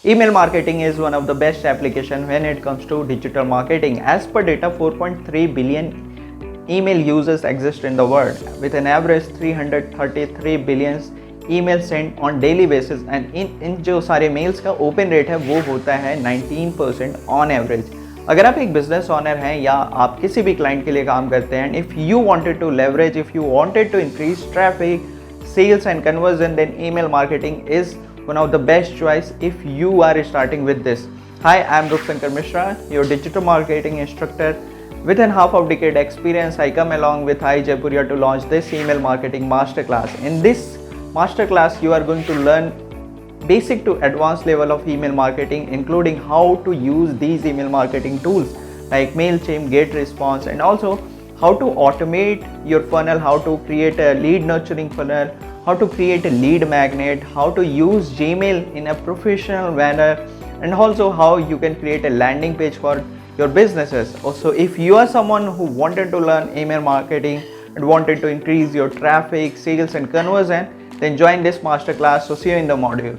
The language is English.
Email marketing is one of the best applications when it comes to digital marketing. As per data, 4.3 billion email users exist in the world, with an average 333 billion email sent on daily basis, and इन जो सारे mails का open rate है वो होता है 19% on average. अगर आप एक बिजनेस ऑनर हैं या आप किसी भी क्लाइंट के लिए काम करते हैं, if you wanted to leverage, if you wanted to increase traffic, sales and conversion, then email marketing is one of the best choice if you are starting with this. Hi, I am Rukshankar Mishra, your digital marketing instructor. With a half of decade experience, I come along with iJaipuria to launch this email marketing masterclass. In this masterclass, you are going to learn basic to advanced level of email marketing, including how to use these email marketing tools like MailChimp, GetResponse, and also how to automate your funnel, how to create a lead nurturing funnel, how to create a lead magnet, how to use Gmail in a professional manner, and also how you can create a landing page for your businesses. Also, if you are someone who wanted to learn email marketing and wanted to increase your traffic, sales and conversion, then join this masterclass. So see you in the module.